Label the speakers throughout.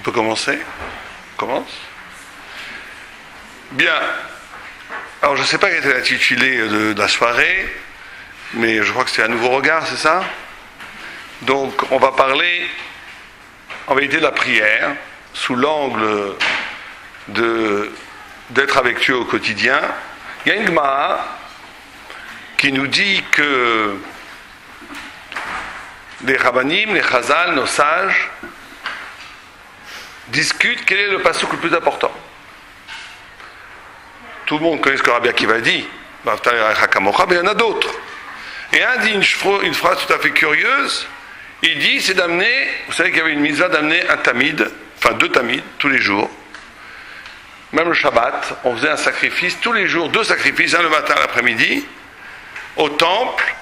Speaker 1: peut commencer? On commence? Bien. Alors, je ne sais pas quel était l'intitulé de la soirée, mais je crois que c'est un nouveau regard, c'est ça? Donc, on va parler, en vérité, de la prière, sous l'angle d'être avec Dieu au quotidien. Il y a une Gemara qui nous dit que les Rabbanim, les Chazal, nos sages, discutent quel est le passouk le plus important. Tout le monde connaît ce que Rabbi Akiva dit, mais il y en a d'autres. Et un dit une phrase tout à fait curieuse, il dit, c'est d'amener, vous savez qu'il y avait une mitzvah d'amener un tamid, enfin 2 tamids, tous les jours. Même le Shabbat, on faisait un sacrifice tous les jours, 2 sacrifices, un le matin, l'après-midi, au temple.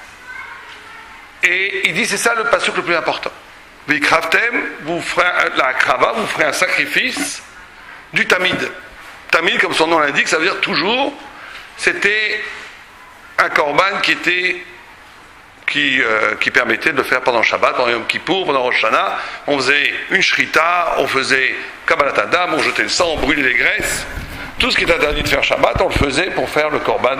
Speaker 1: Et il dit, c'est ça le passouk le plus important. Vikravtem, vous ferez la krava, vous ferez un sacrifice du tamid. Tamid, comme son nom l'indique, ça veut dire toujours, c'était un korban qui permettait de le faire pendant Shabbat, pendant Yom Kippour, pendant Rosh Hashanah. On faisait une shrita, on faisait Kabbalat Adam, on jetait le sang, on brûlait les graisses. Tout ce qui est interdit de faire Shabbat, on le faisait pour faire le korban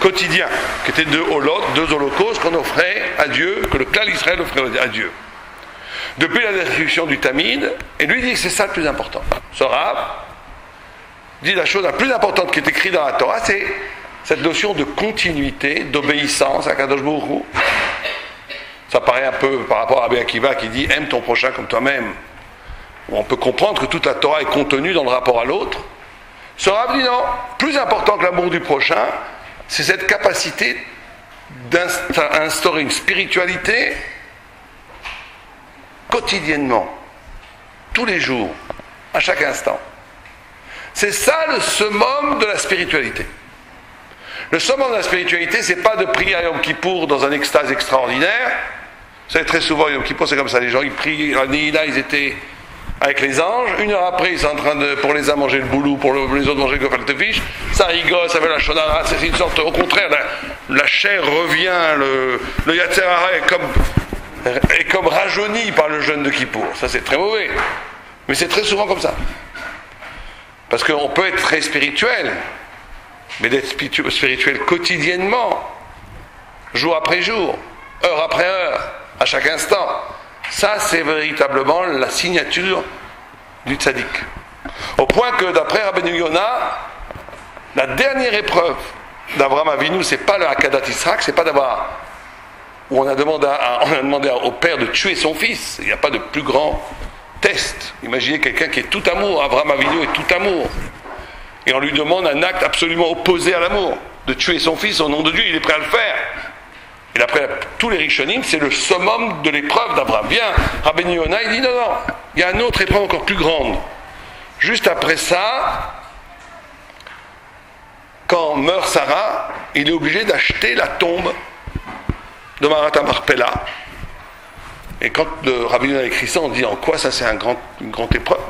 Speaker 1: quotidien, qui était 2 holocaustes qu'on offrait à Dieu, que le clan d'Israël offrait à Dieu. Depuis la destruction du Tamid, et lui dit que c'est ça le plus important. Ce Rav dit la chose la plus importante qui est écrite dans la Torah, c'est cette notion de continuité, d'obéissance à Kadosh Baruch Hu. Ça paraît un peu par rapport à Rabbi Akiva qui dit « aime ton prochain comme toi-même ». On peut comprendre que toute la Torah est contenue dans le rapport à l'autre. Ce Rav dit non, plus important que l'amour du prochain, c'est cette capacité d'instaurer une spiritualité quotidiennement, tous les jours, à chaque instant. C'est ça le summum de la spiritualité. Le summum de la spiritualité, c'est pas de prier à Yom Kippour dans un extase extraordinaire. Vous savez, très souvent, Yom Kippour, c'est comme ça, les gens, ils prient, la Nihila, ils étaient avec les anges, 1 heure après, ils sont en train de, pour les uns manger le boulou, pour les autres manger le gefilte fish, ça rigole, ça fait la shonara, c'est une sorte, au contraire, la chair revient, le yatser hara est comme rajeuni par le jeûne de Kippour. Ça, c'est très mauvais. Mais c'est très souvent comme ça. Parce qu'on peut être très spirituel, mais d'être spirituel quotidiennement, jour après jour, heure après heure, à chaque instant, ça c'est véritablement la signature du tzaddik. Au point que d'après Rabbeinu Yonah, la dernière épreuve d'Abraham Avinu, c'est pas le Hakadat Yitzhak, c'est pas d'avoir, où on a demandé au père de tuer son fils. Il n'y a pas de plus grand test. Imaginez quelqu'un qui est tout amour, Abraham Avinu est tout amour. Et on lui demande un acte absolument opposé à l'amour, de tuer son fils au nom de Dieu, il est prêt à le faire. Et d'après tous les Rishonim, c'est le summum de l'épreuve d'Abraham. Bien, Rabbeinu Yonah, il dit non, il y a une autre épreuve encore plus grande. Juste après ça, quand meurt Sarah, il est obligé d'acheter la tombe de Marat Marpella. Et quand le Rabbeinu Yonah écrit ça, on dit en quoi ça c'est une grande épreuve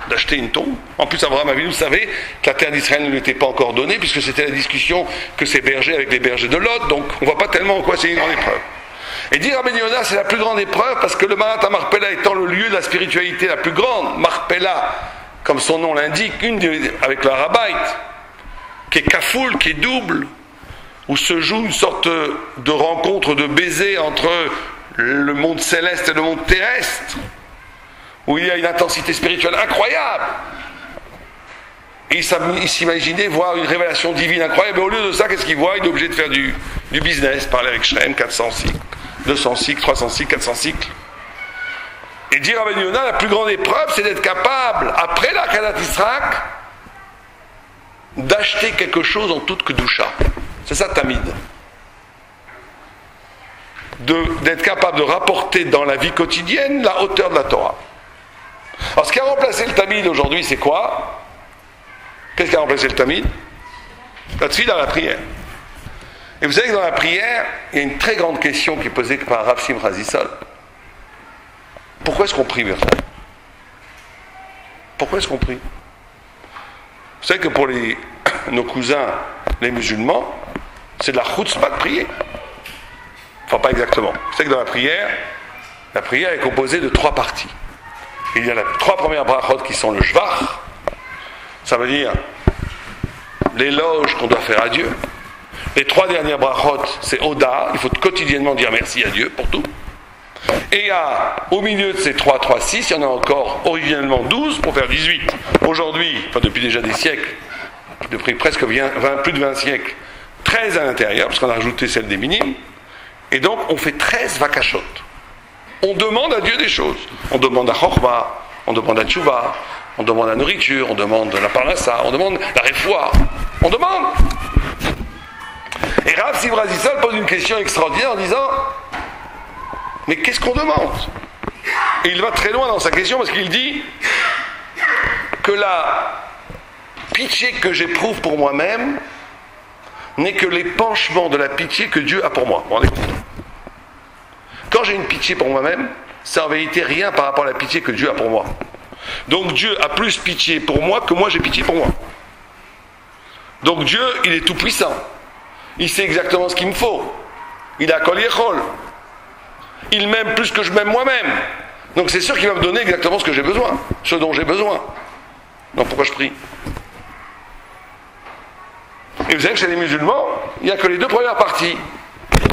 Speaker 1: d'acheter une tombe. En plus, Abraham Avinu savait que la terre d'Israël ne lui était pas encore donnée, puisque c'était la discussion que ses bergers avec les bergers de Lot, donc on ne voit pas tellement en quoi c'est une grande épreuve. Et dire Rabbeinu Yonah, c'est la plus grande épreuve, parce que le Marat Marpella étant le lieu de la spiritualité la plus grande, Marpella, comme son nom l'indique, avec le Harabait, qui est kafoul, qui est double, où se joue une sorte de rencontre, de baiser entre le monde céleste et le monde terrestre, où il y a une intensité spirituelle incroyable. Et il s'imaginait voir une révélation divine incroyable, mais au lieu de ça, qu'est-ce qu'il voit? Il est obligé de faire du business, parler avec Shrem, 400 cycles, 200 cycles, 300 cycles, 400 cycles. Et dire à Ben Yonah, la plus grande épreuve, c'est d'être capable, après la Hakadat Yitzhak, d'acheter quelque chose en toute kedusha. C'est ça, Tamid. D'être capable de rapporter dans la vie quotidienne la hauteur de la Torah. Alors, ce qui a remplacé le Tamid aujourd'hui, c'est quoi? Qu'est-ce qui a remplacé le Tamid? La tefila, la prière. Et vous savez que dans la prière, il y a une très grande question qui est posée par Rav Simcha Zissol. Pourquoi est-ce qu'on prie, Bertrand? Pourquoi est-ce qu'on prie? Vous savez que pour nos cousins, les musulmans, c'est de la chutzpah de prier. Enfin, pas exactement. Vous savez que dans la prière est composée de 3 parties. Il y a les 3 premières brachot qui sont le shvach, ça veut dire l'éloge qu'on doit faire à Dieu. Les 3 dernières brachot, c'est Oda, il faut quotidiennement dire merci à Dieu pour tout. Et au milieu de ces 3, 6, il y en a encore originellement 12 pour faire 18. Aujourd'hui, enfin depuis déjà des siècles, depuis presque plus de 20 siècles, 13 à l'intérieur, parce qu'on a rajouté celle des minimes. Et donc, on fait 13 vakashot. On demande à Dieu des choses. On demande à Chorma, on demande à Tchouva, on demande la nourriture, on demande la parnassa, on demande la réfoua. On demande. Et Rav Simra Zissal pose une question extraordinaire en disant mais qu'est-ce qu'on demande? Et il va très loin dans sa question parce qu'il dit que la pitié que j'éprouve pour moi-même n'est que l'épanchement de la pitié que Dieu a pour moi. Vous vous rendez compte? Quand j'ai une pitié pour moi-même, c'est en vérité rien par rapport à la pitié que Dieu a pour moi. Donc Dieu a plus pitié pour moi que moi j'ai pitié pour moi. Donc Dieu, il est tout puissant. Il sait exactement ce qu'il me faut. Il a kol yechol. Il m'aime plus que je m'aime moi-même. Donc c'est sûr qu'il va me donner exactement ce que j'ai besoin, ce dont j'ai besoin. Donc pourquoi je prie? Et vous savez que chez les musulmans, il n'y a que les 2 premières parties.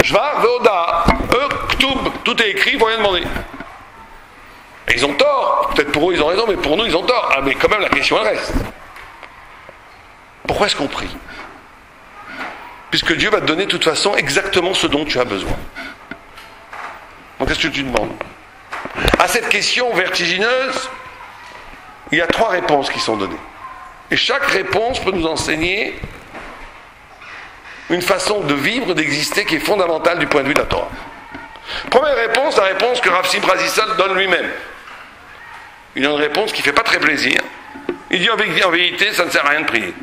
Speaker 1: Shvar, Veoda, Ktub, tout est écrit, il ne faut rien demander. Et ils ont tort. Peut-être pour eux ils ont raison, mais pour nous ils ont tort. Ah mais quand même la question elle reste. Pourquoi est-ce qu'on prie? Puisque Dieu va te donner de toute façon exactement ce dont tu as besoin. Donc qu'est-ce que tu demandes? À cette question vertigineuse, il y a 3 réponses qui sont données. Et chaque réponse peut nous enseigner une façon de vivre, d'exister qui est fondamentale du point de vue de la Torah. Première réponse, la réponse que Rav Simra Zissal donne lui-même. Il a une réponse qui ne fait pas très plaisir. Il dit en vérité, ça ne sert à rien de prier.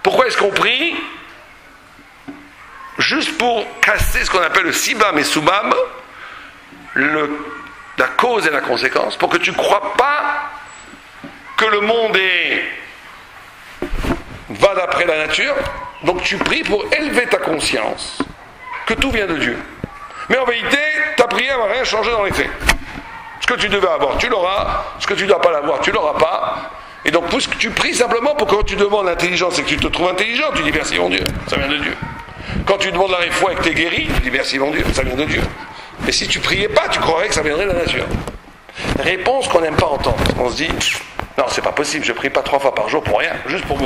Speaker 1: Pourquoi est-ce qu'on prie? Juste pour casser ce qu'on appelle le sibam et soubam, la cause et la conséquence, pour que tu ne crois pas que le monde va d'après la nature. Donc tu pries pour élever ta conscience que tout vient de Dieu. Mais en vérité, ta prière ne va rien changer dans les faits. Ce que tu devais avoir, tu l'auras. Ce que tu ne dois pas l'avoir, tu ne l'auras pas. Et donc, puisque tu pries simplement pour que quand tu demandes l'intelligence et que tu te trouves intelligent, tu dis merci mon Dieu, ça vient de Dieu. Quand tu demandes la réfoua et que tu es guéri, tu dis merci mon Dieu, ça vient de Dieu. Mais si tu priais pas, tu croirais que ça viendrait de la nature. Réponse qu'on n'aime pas entendre. On se dit, non, c'est pas possible, je prie pas 3 fois par jour pour rien, juste pour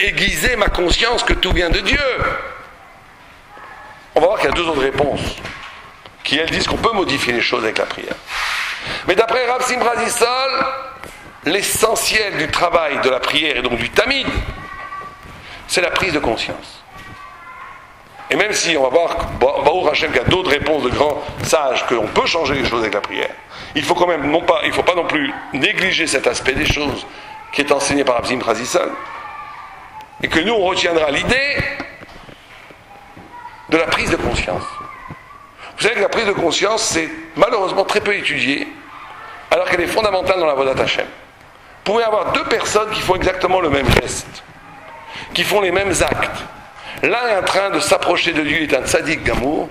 Speaker 1: aiguiser ma conscience que tout vient de Dieu. On va voir qu'il y a 2 autres réponses qui, elles, disent qu'on peut modifier les choses avec la prière. Mais d'après Rav Simra Zissal, l'essentiel du travail de la prière et donc du tamid, c'est la prise de conscience. Et même si on va voir, Baruch Hashem, qu'il y a d'autres réponses de grands sages qu'on peut changer les choses avec la prière, il faut quand même il faut pas non plus négliger cet aspect des choses qui est enseigné par Rav Simra Zissal, et que nous on retiendra l'idée de la prise de conscience. Vous savez que la prise de conscience, c'est malheureusement très peu étudié, alors qu'elle est fondamentale dans la Avodat Hashem. Vous pouvez avoir 2 personnes qui font exactement le même geste, qui font les mêmes actes. L'un est en train de s'approcher de Dieu, il est un tzaddik gamour,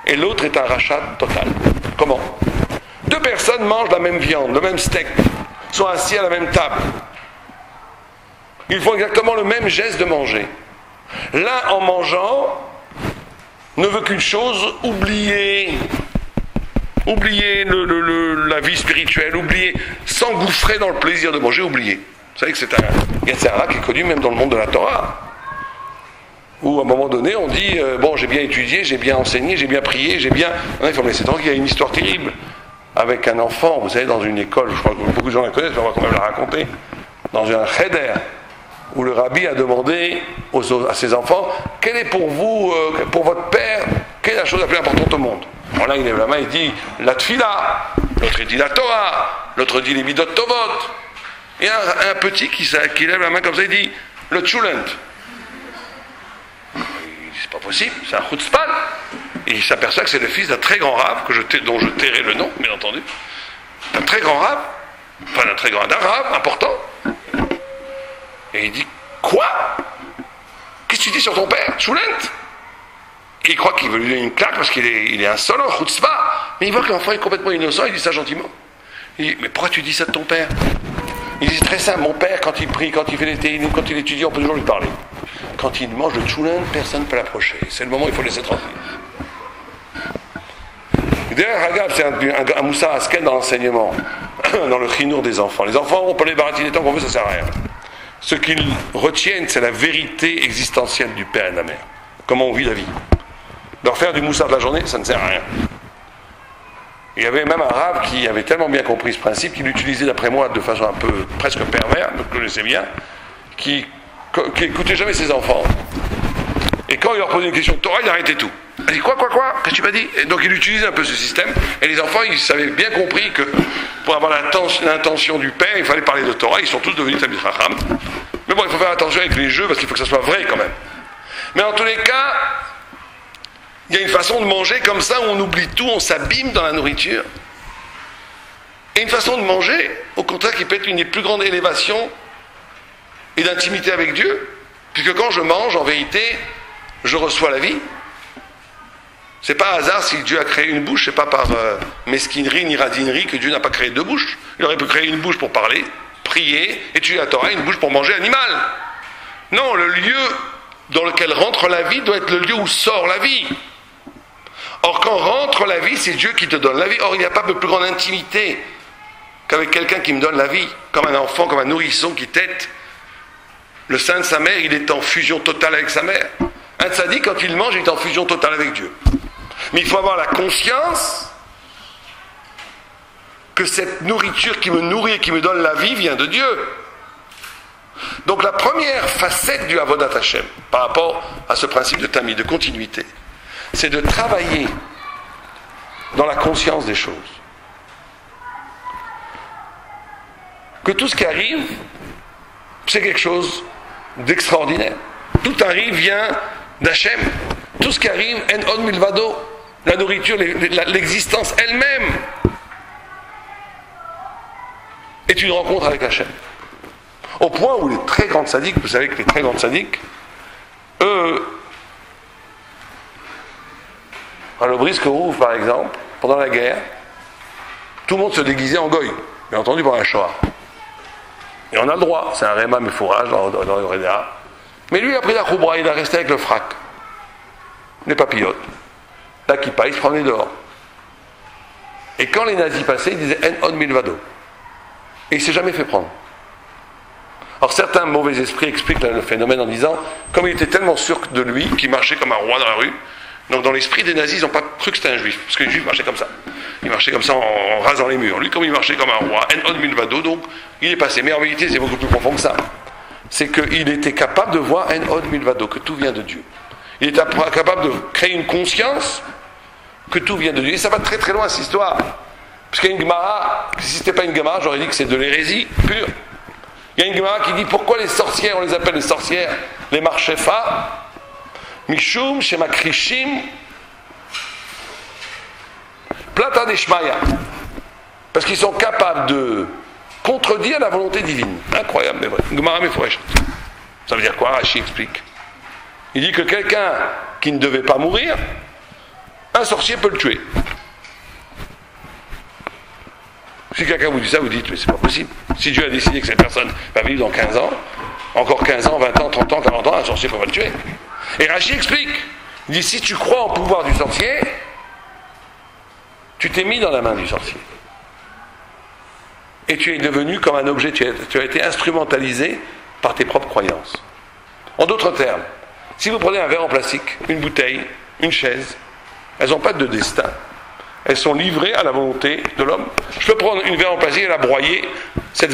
Speaker 1: et l'autre est un rachat total. Comment? 2 personnes mangent la même viande, le même steak, sont assis à la même table. Ils font exactement le même geste de manger. L'un, en mangeant, ne veut qu'une chose, oublier la vie spirituelle, s'engouffrer dans le plaisir de manger, oublier. Vous savez que c'est un Yetzirah qui est connu même dans le monde de la Torah, où à un moment donné on dit bon, j'ai bien étudié, j'ai bien enseigné, j'ai bien prié, non, il faut me laisser tranquille. Il y a une histoire terrible avec un enfant, vous savez, dans une école, je crois que beaucoup de gens la connaissent, mais on va quand même la raconter, dans un cheder, où le rabbi a demandé à ses enfants, quelle est pour vous, pour votre père, quelle est la chose la plus importante au monde? Alors là, il lève la main, il dit la tfila, l'autre il dit la Torah, l'autre dit les midot tovot. Et un petit qui lève la main comme ça, il dit le tchulent. C'est pas possible, c'est un chutzpan. Et il s'aperçoit que c'est le fils d'un très grand rave, dont je tairai le nom, bien entendu. D'un très grand rave, d'un rave important. Et il dit, quoi? Qu'est-ce que tu dis sur ton père, Tchulent? Et il croit qu'il veut lui donner une claque parce qu'il est insolent, chutzpah. Mais il voit que l'enfant est complètement innocent, il dit ça gentiment. Il dit, mais pourquoi tu dis ça de ton père? Il dit, c'est très simple, mon père, quand il prie, quand il fait les télim, quand il étudie, on peut toujours lui parler. Quand il mange le tchoulen, personne ne peut l'approcher. C'est le moment où il faut laisser tranquille. D'ailleurs, regarde, c'est un moussar asken dans l'enseignement, dans le chinour des enfants. Les enfants, on peut les baratiner tant qu'on veut, ça sert à rien. Ce qu'ils retiennent, c'est la vérité existentielle du père et de la mère. Comment on vit la vie. Leur faire du moussard de la journée, ça ne sert à rien. Il y avait même un rave qui avait tellement bien compris ce principe qu'il l'utilisait d'après moi de façon un peu presque pervers, vous le connaissez bien, qui écoutait jamais ses enfants. Et quand il leur posait une question de Torah, il arrêtait tout. Il dit quoi, qu'est-ce que tu m'as dit? Et donc il utilisait un peu ce système, et les enfants, ils avaient bien compris que pour avoir l'intention du père, il fallait parler de Torah, ils sont tous devenus Talmid Chacham. Mais bon, il faut faire attention avec les jeux, parce qu'il faut que ça soit vrai quand même. Mais en tous les cas, il y a une façon de manger comme ça où on oublie tout, on s'abîme dans la nourriture. Et une façon de manger, au contraire, qui peut être une des plus grandes élévations et d'intimité avec Dieu, puisque quand je mange, en vérité, je reçois la vie. C'est pas hasard si Dieu a créé une bouche, c'est pas par mesquinerie ni radinerie que Dieu n'a pas créé deux bouches. Il aurait pu créer une bouche pour parler, prier, étudier la Torah, une bouche pour manger l'animal. Non, le lieu dans lequel rentre la vie doit être le lieu où sort la vie. Or, quand rentre la vie, c'est Dieu qui te donne la vie. Or, il n'y a pas de plus grande intimité qu'avec quelqu'un qui me donne la vie, comme un enfant, comme un nourrisson qui tète. Le sein de sa mère, il est en fusion totale avec sa mère. Un tzaddik, quand il mange, il est en fusion totale avec Dieu. Mais il faut avoir la conscience que cette nourriture qui me nourrit et qui me donne la vie vient de Dieu. Donc la première facette du Avodat Hashem, par rapport à ce principe de tamis, de continuité, c'est de travailler dans la conscience des choses. Que tout ce qui arrive, c'est quelque chose d'extraordinaire. Tout arrive vient d'Hachem. Tout ce qui arrive, en od milvado, la nourriture, l'existence elle-même, est une rencontre avec Hachem. Au point où les très grands tzaddiks, vous savez que les très grands tzaddiks, eux, à le Briske Rouv par exemple, pendant la guerre, tout le monde se déguisait en goy, bien entendu par un Shoah. Et on a le droit, c'est un réma méfourage dans le Réda. Mais lui, il a pris la khoubra, il a resté avec le frac, les papillotes, la kippa, il se promenait dehors. Et quand les nazis passaient, ils disaient En od milvado. Et il ne s'est jamais fait prendre. Alors certains mauvais esprits expliquent le phénomène en disant, comme il était tellement sûr de lui, qu'il marchait comme un roi dans la rue, donc dans l'esprit des nazis, ils n'ont pas cru que c'était un juif, parce que les juifs marchaient comme ça. Ils marchaient comme ça en rasant les murs. Lui, comme il marchait comme un roi, En od milvado, donc il est passé. Mais en vérité, c'est beaucoup plus profond que ça. C'est qu'il était capable de voir En od milvado, que tout vient de Dieu. Il était capable de créer une conscience que tout vient de Dieu. Et ça va très très loin, cette histoire. Parce qu'il y a une Gemara, si ce n'était pas une Gemara, j'aurais dit que c'est de l'hérésie pure. Il y a une Gemara qui dit pourquoi les sorcières, on les appelle les sorcières, les marchefa, Mishum, Shemakrishim, Plata Deshmaya. Parce qu'ils sont capables de contredire la volonté divine. Incroyable, mais vrai. Gemara Meforesh. Ça veut dire quoi? Rashi explique. Il dit que quelqu'un qui ne devait pas mourir, un sorcier peut le tuer. Si quelqu'un vous dit ça, vous dites, mais c'est pas possible. Si Dieu a décidé que cette personne va vivre dans 15 ans, encore 15 ans, 20 ans, 30 ans, 40 ans, un sorcier peut pas le tuer. Et Rashi explique. Il dit, si tu crois au pouvoir du sorcier, tu t'es mis dans la main du sorcier. Et tu es devenu comme un objet, tu as été instrumentalisé par tes propres croyances. En d'autres termes, si vous prenez un verre en plastique, une bouteille, une chaise, elles n'ont pas de destin. Elles sont livrées à la volonté de l'homme. Je peux prendre une verre en plastique et la broyer. Ce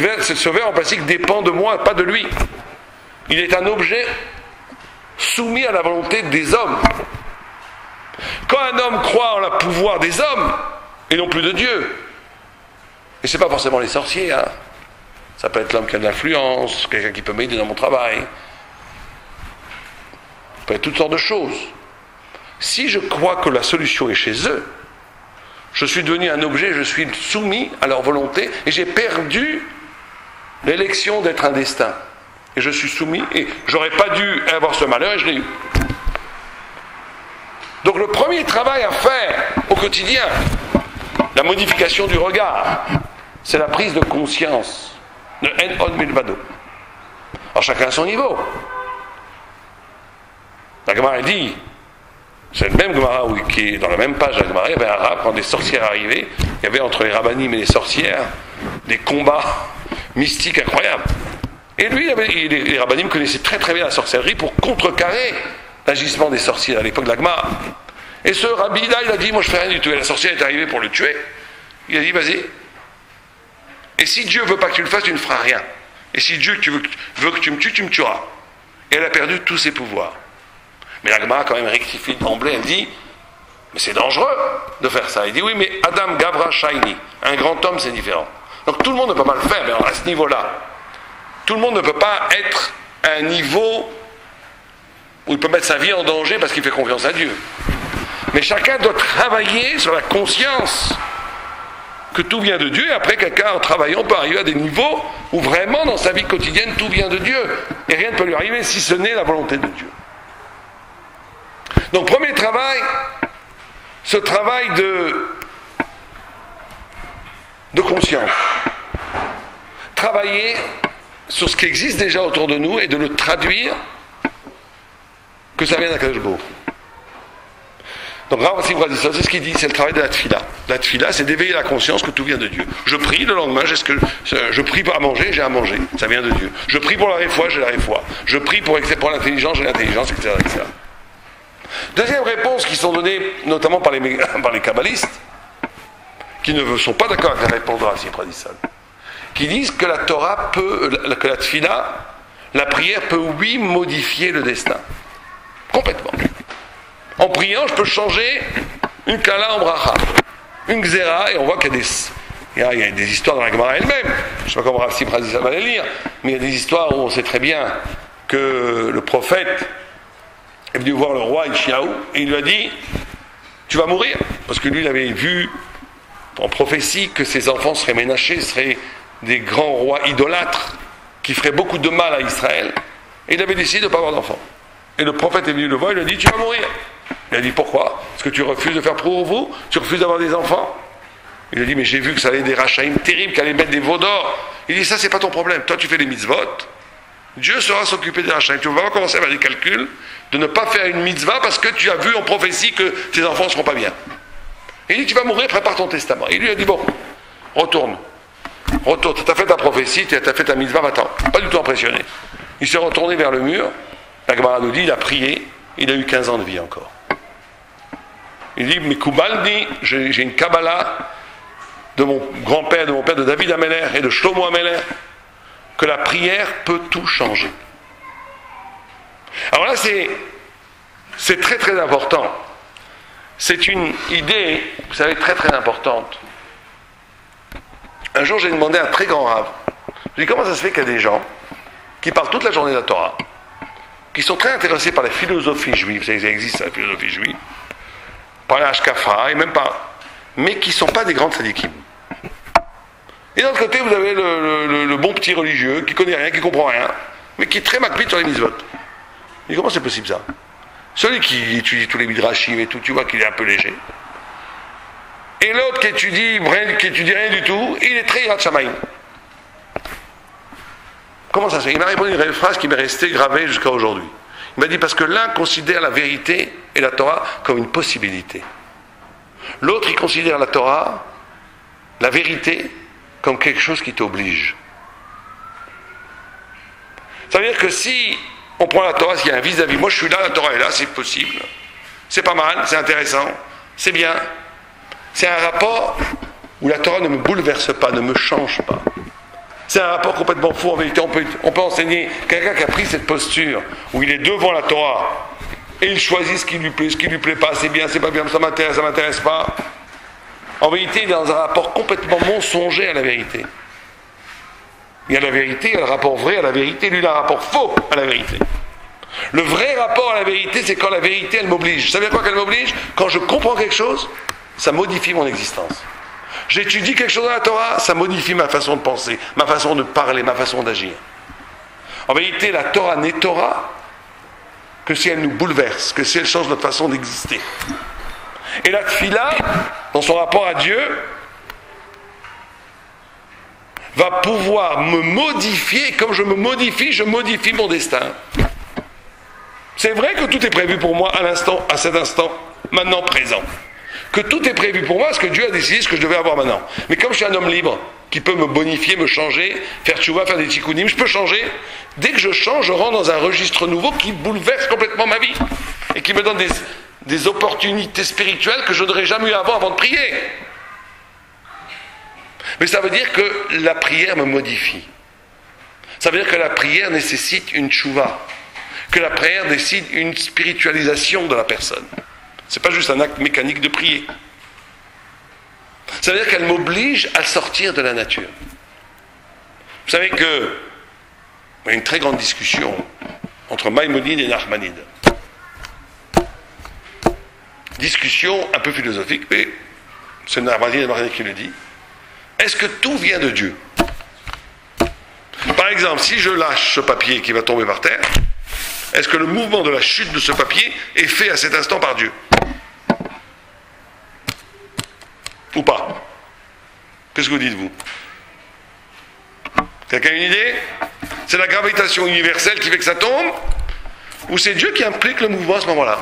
Speaker 1: verre en plastique dépend de moi, pas de lui. Il est un objet soumis à la volonté des hommes. Quand un homme croit en le pouvoir des hommes, et non plus de Dieu, et ce n'est pas forcément les sorciers, hein. Ça peut être l'homme qui a de l'influence, quelqu'un qui peut m'aider dans mon travail, ça peut être toutes sortes de choses. Si je crois que la solution est chez eux, je suis devenu un objet, je suis soumis à leur volonté, et j'ai perdu l'élection d'être un destin. Et je suis soumis, et j'aurais pas dû avoir ce malheur, et je l'ai eu. Donc le premier travail à faire au quotidien, la modification du regard, c'est la prise de conscience de En Od Milvado. Alors chacun à son niveau. La Gemara dit, c'est le même Gemara qui est dans la même page de la Gemara, il y avait un rab, quand des sorcières arrivaient, il y avait entre les rabbinim et les sorcières des combats mystiques incroyables. Et lui, les rabbinim connaissaient très très bien la sorcellerie pour contrecarrer l'agissement des sorciers à l'époque de la Gemara. Et ce rabbi-là, il a dit, moi je fais rien du tout. Et la sorcière est arrivée pour le tuer. Il a dit, vas-y. Et si Dieu veut pas que tu le fasses, tu ne feras rien. Et si Dieu veut que tu me tueras. Et elle a perdu tous ses pouvoirs. Mais la Gemara quand même rectifie d'emblée, elle dit, mais c'est dangereux de faire ça. Il dit, oui, mais Adam Gavra Shaini, un grand homme, c'est différent. Donc tout le monde ne peut pas le faire, mais alors à ce niveau-là, tout le monde ne peut pas être à un niveau où il peut mettre sa vie en danger parce qu'il fait confiance à Dieu. Mais chacun doit travailler sur la conscience que tout vient de Dieu, et après quelqu'un en travaillant peut arriver à des niveaux où vraiment dans sa vie quotidienne tout vient de Dieu, et rien ne peut lui arriver si ce n'est la volonté de Dieu. Donc premier travail, ce travail de conscience. Travailler sur ce qui existe déjà autour de nous et de le traduire que ça vient d'Akadosh Baruch Hu. Donc Rav Simcha dit ça, c'est ce qu'il dit, c'est le travail de la tfila. La tfila, c'est d'éveiller la conscience que tout vient de Dieu. Je prie le lendemain, je prie pour à manger, j'ai à manger, ça vient de Dieu. Je prie pour la réfoua, j'ai la réfoua. Je prie pour l'intelligence, j'ai l'intelligence, etc., etc. Deuxième réponse qui sont données notamment par les kabbalistes, qui ne sont pas d'accord avec la réponse de Rav Simcha Dissal, qui disent que la Torah que la tfila, la prière peut oui modifier le destin. Complètement. En priant, je peux changer une kala en bracha, une gzera, et on voit qu'il y a des histoires dans la Gemara elle-même. Je ne sais pas comment Rav Simcha Dissal va les lire, mais il y a des histoires où on sait très bien que le prophète est venu voir le roi Ishiaou et il lui a dit, tu vas mourir, parce que lui il avait vu en prophétie que ses enfants seraient ménachés, seraient des grands rois idolâtres qui feraient beaucoup de mal à Israël, et il avait décidé de ne pas avoir d'enfants. Et le prophète est venu le voir, il lui a dit, tu vas mourir. Il a dit, pourquoi? Parce que tu refuses de faire pour vous? Tu refuses d'avoir des enfants? Il a dit, mais j'ai vu que ça allait des rachaïm terribles, qui allaient mettre des veaux d'or. Il dit, ça c'est pas ton problème, toi tu fais les mitzvot, Dieu sera s'occuper des rachaïm. Tu vas pas commencer à faire des calculs de ne pas faire une mitzvah parce que tu as vu en prophétie que tes enfants ne seront pas bien. Il dit, tu vas mourir, prépare ton testament. Il lui a dit, bon, retourne, tu as fait ta prophétie, tu as fait ta mitzvah, va-t'en. Pas du tout impressionné. Il s'est retourné vers le mur, la Gemara nous dit, il a prié, il a eu 15 ans de vie encore. Il dit, mais Koubal dit, j'ai une Kabbalah de mon grand-père, de mon père, de David Ameler et de Shlomo Ameler, que la prière peut tout changer. Alors là, c'est très très important. C'est une idée, vous savez, très très importante. Un jour, j'ai demandé à un très grand rave, je lui ai dit, comment ça se fait qu'il y a des gens qui parlent toute la journée de la Torah, qui sont très intéressés par la philosophie juive, ça existe la philosophie juive, par la Hashkafa, et même pas, mais qui ne sont pas des grands tzadikim. Et d'un autre côté, vous avez le bon petit religieux, qui ne connaît rien, qui ne comprend rien, mais qui est très makpid sur les mitzvot. Et comment c'est possible ça? Celui qui étudie tous les midrashim et tout, tu vois qu'il est un peu léger. Et l'autre qui étudie rien du tout, il est très hirat shamayim. Comment ça se fait? Il m'a répondu une phrase qui m'est restée gravée jusqu'à aujourd'hui. Il m'a dit, parce que l'un considère la vérité et la Torah comme une possibilité. L'autre, il considère la Torah, la vérité, comme quelque chose qui t'oblige. Ça veut dire que si on prend la Torah, s'il y a un vis-à-vis, moi je suis là, la Torah est là, c'est possible. C'est pas mal, c'est intéressant, c'est bien. C'est un rapport où la Torah ne me bouleverse pas, ne me change pas. C'est un rapport complètement fou. En vérité, on peut enseigner quelqu'un qui a pris cette posture où il est devant la Torah et il choisit ce qui lui plaît pas, c'est bien, c'est pas bien, ça m'intéresse pas. En vérité, il est dans un rapport complètement mensonger à la vérité. Il y a la vérité, il y a le rapport vrai à la vérité, lui il a un rapport faux à la vérité. Le vrai rapport à la vérité, c'est quand la vérité elle m'oblige. Vous savez quoi qu'elle m'oblige? Quand je comprends quelque chose, ça modifie mon existence. J'étudie quelque chose dans la Torah, ça modifie ma façon de penser, ma façon de parler, ma façon d'agir. En vérité, la Torah n'est Torah que si elle nous bouleverse, que si elle change notre façon d'exister. Et la tfila, dans son rapport à Dieu, va pouvoir me modifier, et comme je modifie mon destin. C'est vrai que tout est prévu pour moi à l'instant, à cet instant, maintenant présent. Que tout est prévu pour moi, parce que Dieu a décidé ce que je devais avoir maintenant. Mais comme je suis un homme libre, qui peut me bonifier, me changer, faire tchouva, faire des tikkunim, je peux changer. Dès que je change, je rentre dans un registre nouveau qui bouleverse complètement ma vie. Et qui me donne des opportunités spirituelles que je n'aurais jamais eu avant de prier. Mais ça veut dire que la prière me modifie. Ça veut dire que la prière nécessite une tchouva. Que la prière décide une spiritualisation de la personne. C'est pas juste un acte mécanique de prier. Ça veut dire qu'elle m'oblige à sortir de la nature. Vous savez que il y a une très grande discussion entre Maïmonide et Nachmanide. Discussion un peu philosophique, mais c'est Nachmanide qui le dit. Est-ce que tout vient de Dieu? Par exemple, si je lâche ce papier qui va tomber par terre, est-ce que le mouvement de la chute de ce papier est fait à cet instant par Dieu? Ou pas? Qu'est-ce que vous dites, vous? Quelqu'un a une idée? C'est la gravitation universelle qui fait que ça tombe? Ou c'est Dieu qui implique le mouvement à ce moment-là?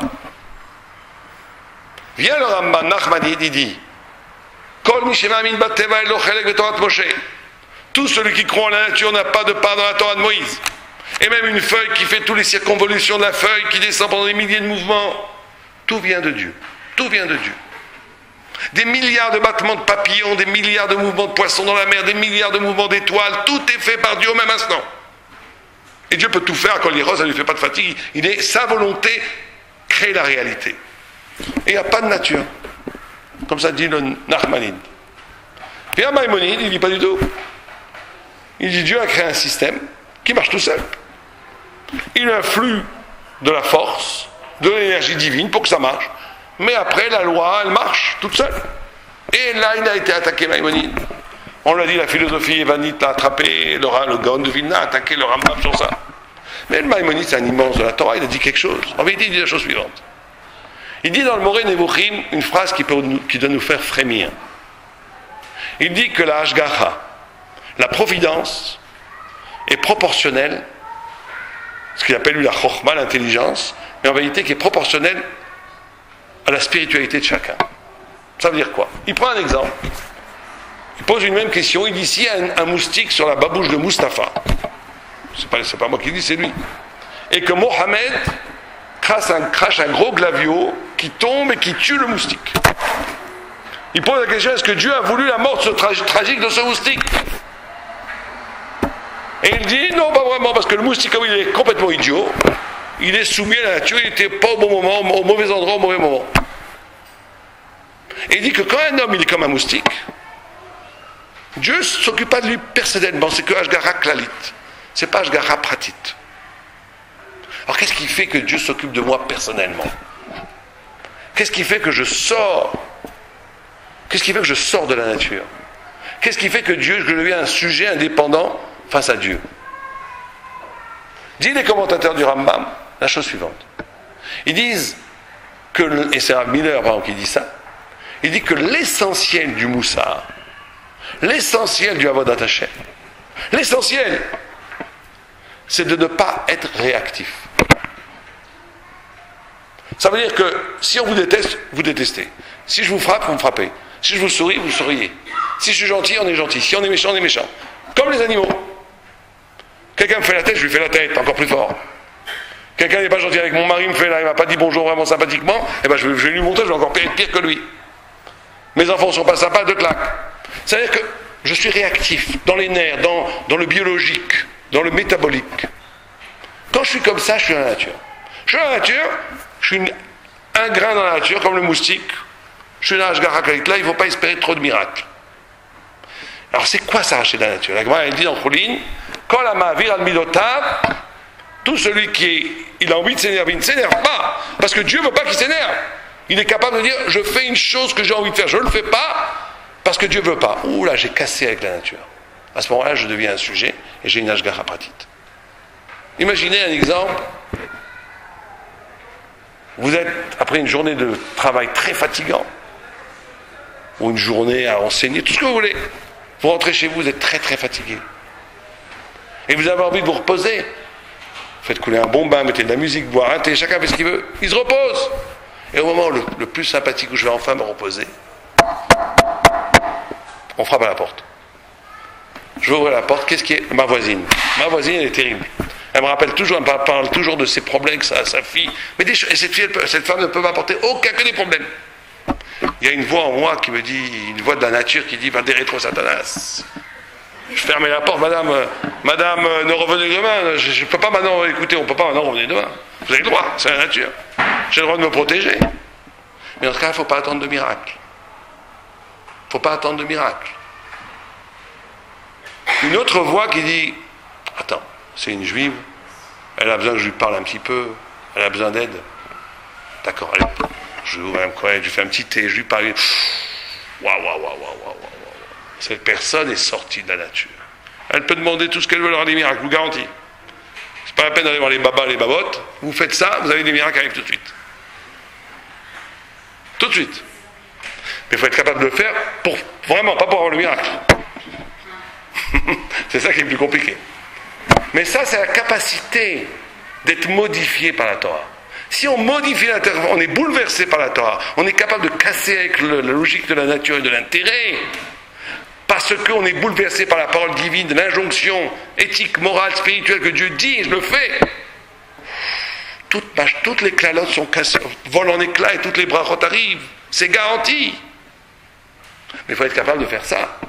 Speaker 1: Vient le Rambam Nachmanide, il dit tout celui qui croit en la nature n'a pas de part dans la Torah de Moïse. Et même une feuille qui fait toutes les circonvolutions de la feuille, qui descend pendant des milliers de mouvements, tout vient de Dieu. Tout vient de Dieu. Des milliards de battements de papillons, des milliards de mouvements de poissons dans la mer, des milliards de mouvements d'étoiles, tout est fait par Dieu au même instant. Et Dieu peut tout faire, quand il est rose, ça ne lui fait pas de fatigue. Sa volonté crée la réalité. Et il n'y a pas de nature. Comme ça dit le Nachmanide. Puis un Maïmonide, il ne dit pas du tout. Il dit Dieu a créé un système qui marche tout seul. Il influe de la force, de l'énergie divine pour que ça marche. Mais après, la loi, elle marche toute seule. Et là, il a été attaqué, Maïmonide. On l'a dit, la philosophie évanite l'a attrapé, le Gaon de Vilna a attaqué le Rambam sur ça. Mais le Maïmonide, c'est un immense de la Torah, il a dit quelque chose. En vérité, il dit la chose suivante. Il dit dans le Moré Nevuchim une phrase qui doit nous faire frémir. Il dit que la Hashgacha, la providence, est proportionnelle, ce qu'il appelle lui la Chokhma, l'intelligence, mais en vérité qui est proportionnelle à la spiritualité de chacun. Ça veut dire quoi? Il prend un exemple. Il pose une même question. Il dit s'il y a un moustique sur la babouche de Mustapha, c'est pas moi qui dis, c'est lui, et que Mohamed crache un gros glavio qui tombe et qui tue le moustique. Il pose la question, est-ce que Dieu a voulu la mort tragique de ce moustique? Et il dit non, pas vraiment, parce que le moustique, comme il est complètement idiot, il est soumis à la nature, il n'était pas au bon moment, au mauvais endroit, au mauvais moment. Et il dit que quand un homme il est comme un moustique, Dieu ne s'occupe pas de lui personnellement, c'est que Hashgacha Klalit, c'est pas Hashgacha Pratit. Alors qu'est-ce qui fait que Dieu s'occupe de moi personnellement? Qu'est-ce qui fait que je sors? Qu'est-ce qui fait que je sors de la nature? Qu'est-ce qui fait que je deviens un sujet indépendant face à Dieu? Disent les commentateurs du Rambam la chose suivante. Ils disent que, et c'est Rav Miller par exemple qui dit ça, il dit que l'essentiel du Moussar, l'essentiel du Avodat Hashem, l'essentiel, c'est de ne pas être réactif. Ça veut dire que si on vous déteste, vous détestez. Si je vous frappe, vous me frappez. Si je vous souris, vous souriez. Si je suis gentil, on est gentil. Si on est méchant, on est méchant. Comme les animaux. Quelqu'un me fait la tête, je lui fais la tête, encore plus fort. Quelqu'un n'est pas gentil avec mon mari, il m'a pas dit bonjour vraiment sympathiquement, et ben je vais lui montrer, je vais encore être pire que lui. Mes enfants ne sont pas sympas, de claques. C'est-à-dire que je suis réactif dans les nerfs, dans le biologique, dans le métabolique. Quand je suis comme ça, je suis dans la nature. Je suis dans la nature, je suis un grain dans la nature, comme le moustique. Je suis dans Hashgacha Klalit. Là, il ne faut pas espérer trop de miracles. Alors, c'est quoi s'arracher de la nature? La Gemara, elle dit dans Choulin, quand la ma'avir al midotav, tout celui il a envie de s'énerver, il ne s'énerve pas, parce que Dieu ne veut pas qu'il s'énerve. Il est capable de dire, je fais une chose que j'ai envie de faire, je ne le fais pas, parce que Dieu ne veut pas. Ouh là, j'ai cassé avec la nature. À ce moment-là, je deviens un sujet, et j'ai une Hashgacha Pratit. Imaginez un exemple. Vous êtes, après une journée de travail très fatigant, ou une journée à enseigner, tout ce que vous voulez, vous rentrez chez vous, vous êtes très très fatigué. Et vous avez envie de vous reposer. Faites couler un bon bain, mettez de la musique, boire un thé, chacun fait ce qu'il veut, il se repose. Et au moment le plus sympathique où je vais enfin me reposer, on frappe à la porte. Je vais ouvrir la porte, qu'est-ce qui est? Ma voisine. Ma voisine, elle est terrible. Elle me rappelle toujours, elle me parle toujours de ses problèmes, sa fille. Mais et cette femme ne peut m'apporter que des problèmes. Il y a une voix en moi qui me dit, une voix de la nature qui dit, va des rétro Satanas. Je fermais la porte, madame, ne revenez demain. Je ne peux pas maintenant écouter, on ne peut pas maintenant revenir demain. Vous avez le droit, c'est la nature. J'ai le droit de me protéger. Mais en tout cas, il ne faut pas attendre de miracle. Il ne faut pas attendre de miracle. Une autre voix qui dit, attends, c'est une juive, elle a besoin que je lui parle un petit peu, elle a besoin d'aide. D'accord, allez, je lui ouvre un coin, je lui fais un petit thé, je lui parle. Waouh. Cette personne est sortie de la nature. Elle peut demander tout ce qu'elle veut, elle aura des miracles, je vous garantis. C'est pas la peine d'aller voir les babas, les babottes. Vous faites ça, vous avez des miracles qui arrivent tout de suite. Tout de suite. Mais il faut être capable de le faire pour vraiment, pas pour avoir le miracle. C'est ça qui est le plus compliqué. Mais ça, c'est la capacité d'être modifié par la Torah. Si on modifie la Torah, on est bouleversé par la Torah, on est capable de casser avec la logique de la nature et de l'intérêt, parce qu'on est bouleversé par la parole divine, de l'injonction éthique, morale, spirituelle que Dieu dit, et je le fais. Toutes les clalottes sont cassées, volent en éclats et toutes les brachot arrivent. C'est garanti. Mais il faut être capable de faire ça.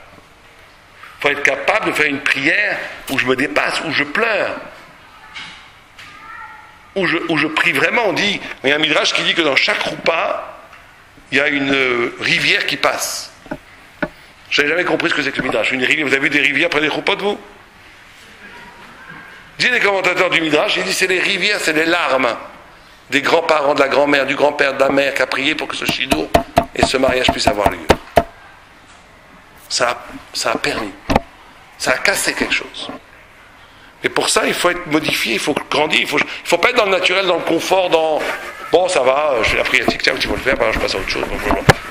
Speaker 1: Il faut être capable de faire une prière où je me dépasse, où je pleure. Où je prie vraiment. Il y a un midrash qui dit que dans chaque roupa, il y a une rivière qui passe. Je n'avais jamais compris ce que c'est que le midrash. Une rivière, vous avez vu des rivières près des roupots, vous? Disent les commentateurs du midrash, ils disent c'est les rivières, c'est les larmes des grands-parents, de la grand-mère, du grand-père, de la mère qui a prié pour que ce shidour et ce mariage puissent avoir lieu. Ça a permis. Ça a cassé quelque chose. Et pour ça, il faut être modifié, il faut grandir, il faut pas être dans le naturel, dans le confort, bon, ça va, je fais la prière, tiens, tu vas le faire, je passe à autre chose.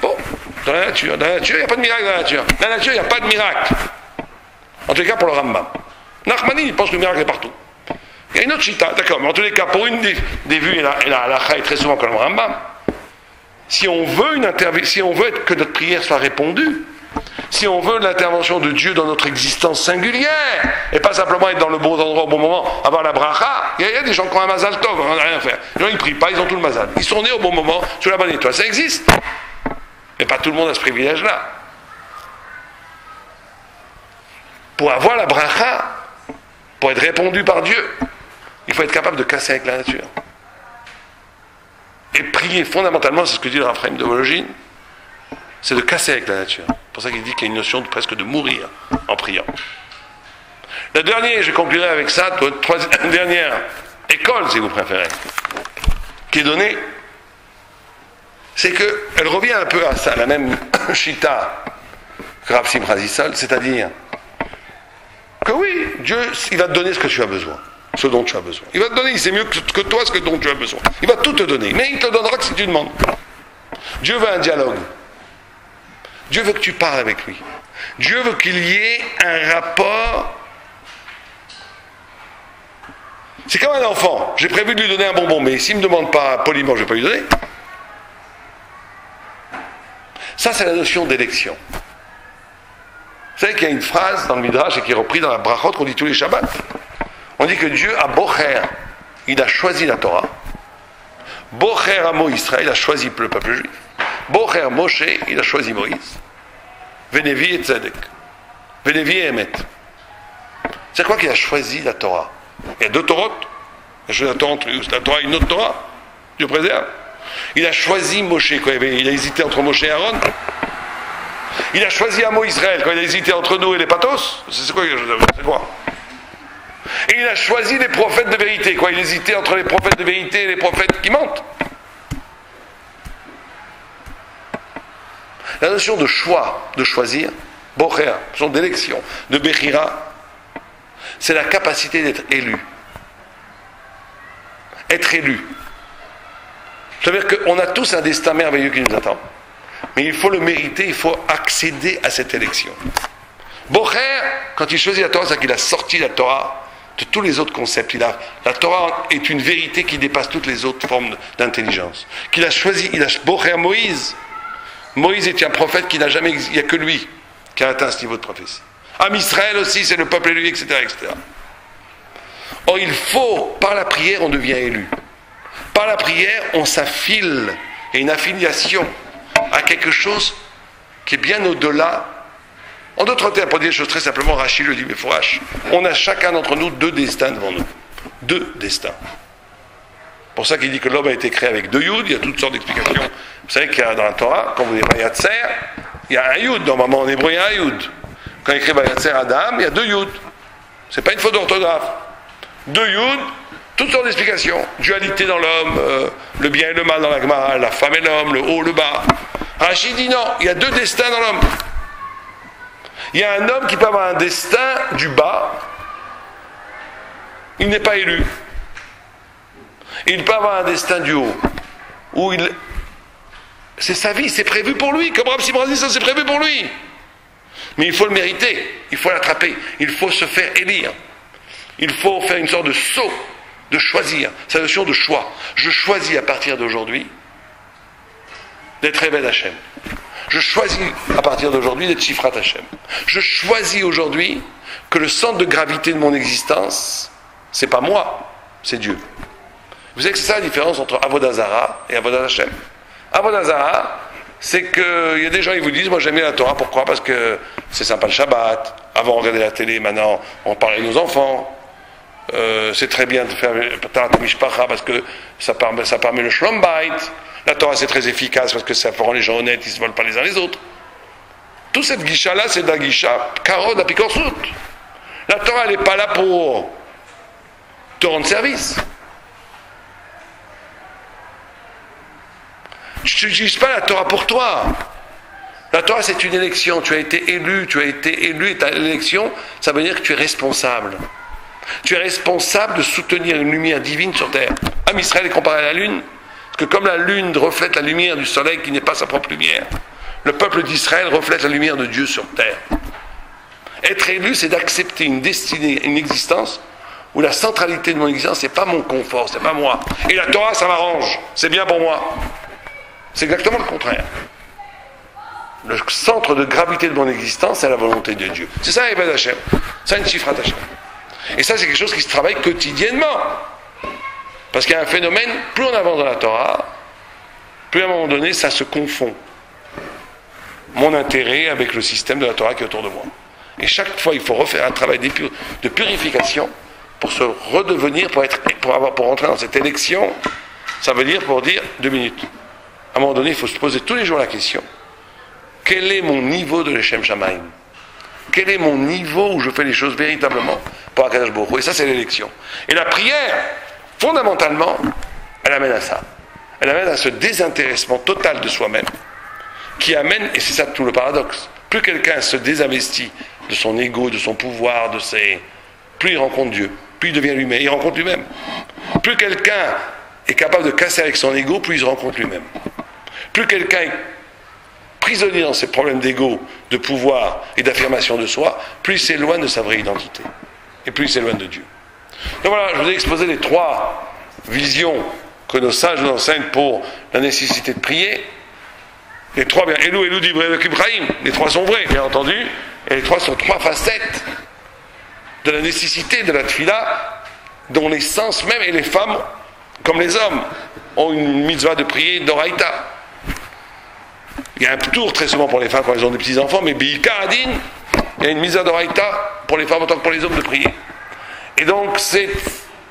Speaker 1: Bon, dans la nature, il n'y a pas de miracle dans la nature. Dans la nature, il n'y a pas de miracle. En tous les cas, pour le Rambam. Nachmani, il pense que le miracle est partout. Il y a une autre chita, d'accord, mais en tous les cas, pour une des vues, et la halakha est très souvent comme le Rambam, si on veut que notre prière soit répondue, si on veut l'intervention de Dieu dans notre existence singulière, et pas simplement être dans le bon endroit au bon moment, avoir la bracha, il y a des gens qui ont un mazal tov, on n'a rien à faire. Les gens ils prient pas, ils ont tout le mazal. Ils sont nés au bon moment, sous la bonne étoile. Ça existe. Mais pas tout le monde a ce privilège-là. Pour avoir la bracha, pour être répondu par Dieu, il faut être capable de casser avec la nature. Et prier fondamentalement, c'est ce que dit le Raphaël de Vologine, c'est de casser avec la nature. C'est pour ça qu'il dit qu'il y a une notion presque de mourir en priant. Le dernier, je conclurai avec ça, une dernière école, si vous préférez, qui est donnée, c'est qu'elle revient un peu à ça, la même chita que Rav Simcha Zissal, c'est-à-dire que oui, Dieu, il va te donner ce que tu as besoin, ce dont tu as besoin. Il va te donner, il sait mieux que toi ce dont tu as besoin. Il va tout te donner, mais il te donnera que si tu demandes. Dieu veut un dialogue. Dieu veut que tu parles avec lui. Dieu veut qu'il y ait un rapport. C'est comme un enfant. J'ai prévu de lui donner un bonbon, mais s'il ne me demande pas poliment, je ne vais pas lui donner. Ça, c'est la notion d'élection. Vous savez qu'il y a une phrase dans le Midrash et qui est reprise dans la brachot qu'on dit tous les Shabbats. On dit que Dieu a Bocher, il a choisi la Torah. Bocher Amo Israël, il a choisi le peuple juif. Bocher Moshe, il a choisi Moïse. Venevi et Tzedek. Venevi et Emet. C'est quoi qu'il a choisi la Torah? Il y a deux Torahs. Il a choisi la Torah et une autre Torah. Dieu préserve. Il a choisi Moshe quand il a hésité entre Moshe et Aaron. Il a choisi Amo Israël quand il a hésité entre nous et les pathos. C'est quoi? Et il a choisi les prophètes de vérité quand il hésitait entre les prophètes de vérité et les prophètes qui mentent. La notion de choix, de choisir, bocher, la notion d'élection, de bechira, c'est la capacité d'être élu. Être élu. Ça veut dire qu'on a tous un destin merveilleux qui nous attend. Mais il faut le mériter, il faut accéder à cette élection. Bocher, quand il choisit la Torah, c'est qu'il a sorti la Torah de tous les autres concepts. La Torah est une vérité qui dépasse toutes les autres formes d'intelligence. Qu'il a choisi, il a Bocher Moïse. Moïse est un prophète qui n'a jamais existé, il n'y a que lui qui a atteint ce niveau de prophétie. Am Israël aussi, c'est le peuple élu, etc., etc. Or, il faut, par la prière, on devient élu. Par la prière, on s'affile, il y a une affiliation à quelque chose qui est bien au-delà. En d'autres termes, pour dire les choses très simplement, Rachid le dit, mais Fourache, on a chacun d'entre nous deux destins devant nous. Deux destins. C'est pour ça qu'il dit que l'homme a été créé avec deux Yud, il y a toutes sortes d'explications. Vous savez qu'il y a dans la Torah, quand vous dites Vayatser, il y a un Yud, normalement en hébreu il y a un Yud. Quand il écrit Vayatser Adam, il y a deux Yud. C'est pas une faute d'orthographe. Deux Yud, toutes sortes d'explications. Dualité dans l'homme, le bien et le mal dans la Gemara, la femme et l'homme, le haut, le bas. Rachid dit non, il y a deux destins dans l'homme. Il y a un homme qui peut avoir un destin du bas, il n'est pas élu. Il peut avoir un destin du haut, où c'est sa vie, c'est prévu pour lui, comme Rav Simon dit, ça c'est prévu pour lui. Mais il faut le mériter, il faut l'attraper, il faut se faire élire. Il faut faire une sorte de saut, de choisir, c'est la notion de choix. Je choisis à partir d'aujourd'hui d'être Eved Hashem. Je choisis à partir d'aujourd'hui d'être Shifrat Hashem. Je choisis aujourd'hui que le centre de gravité de mon existence, c'est pas moi, c'est Dieu. Vous savez que c'est ça la différence entre Avodah Zarah et Avodah Hashem. Avodah Zarah, c'est qu'il y a des gens qui vous disent, moi j'aime bien la Torah, pourquoi? Parce que c'est sympa le Shabbat, avant on regardait la télé, maintenant on parle avec nos enfants. C'est très bien de faire Tarat Mishpacha parce que ça permet le Shalom Bayit. La Torah c'est très efficace parce que ça rend les gens honnêtes, ils ne se volent pas les uns les autres. Toute cette guicha-là, c'est de la guicha Karod Apikorsut. La Torah, elle n'est pas là pour te rendre service. Tu n'utilises pas la Torah pour toi. La Torah, c'est une élection. Tu as été élu et ta élection, ça veut dire que tu es responsable. Tu es responsable de soutenir une lumière divine sur terre. Am Israël est comparé à la lune. Que comme la lune reflète la lumière du soleil qui n'est pas sa propre lumière, le peuple d'Israël reflète la lumière de Dieu sur terre. Être élu, c'est d'accepter une destinée, une existence où la centralité de mon existence, c'est pas mon confort, c'est pas moi. Et la Torah, ça m'arrange, c'est bien pour moi. C'est exactement le contraire. Le centre de gravité de mon existence, c'est la volonté de Dieu. C'est ça, Eved Hashem. C'est une Shifrat Hashem. Et ça, c'est quelque chose qui se travaille quotidiennement. Parce qu'il y a un phénomène, plus on avance dans la Torah, plus à un moment donné, ça se confond. Mon intérêt avec le système de la Torah qui est autour de moi. Et chaque fois, il faut refaire un travail de purification pour se redevenir, pour entrer dans cette élection. Ça veut dire, pour dire, 2 minutes. À un moment donné, il faut se poser tous les jours la question. Quel est mon niveau de l'Eshem Shamaim? Quel est mon niveau où je fais les choses véritablement pour Akadosh Baruch Hu? Et ça, c'est l'élection. Et la prière, fondamentalement, elle amène à ça. Elle amène à ce désintéressement total de soi-même, qui amène, et c'est ça tout le paradoxe, plus quelqu'un se désinvestit de son ego, de son pouvoir, plus il rencontre Dieu, plus il devient lui-même, il rencontre lui-même. Plus quelqu'un est capable de casser avec son ego, plus il se rencontre lui-même. Plus quelqu'un est prisonnier dans ses problèmes d'ego, de pouvoir et d'affirmation de soi, plus il s'éloigne de sa vraie identité, et plus il s'éloigne de Dieu. Donc voilà, je vous ai exposé les 3 visions que nos sages nous enseignent pour la nécessité de prier. Les 3, bien, Elou, Divrei, Ibrahim, les 3 sont vrais, bien entendu, et les 3 sont 3 facettes de la nécessité de la tfila, dont l'essence même, et les femmes, comme les hommes, ont une mitzvah de prier d'oraïta. Il y a un tour très souvent pour les femmes quand elles ont des petits-enfants, mais Bi'ika Adin, il y a une mitzvah d'oraïta pour les femmes autant que pour les hommes de prier. Et donc c'est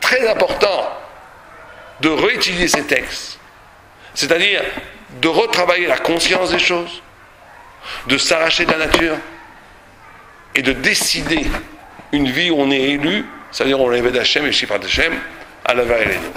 Speaker 1: très important de réétudier ces textes, c'est-à-dire de retravailler la conscience des choses, de s'arracher de la nature et de décider une vie où on est élu, c'est-à-dire on est Eved Hashem et Shifrat Hashem, à la et les deux.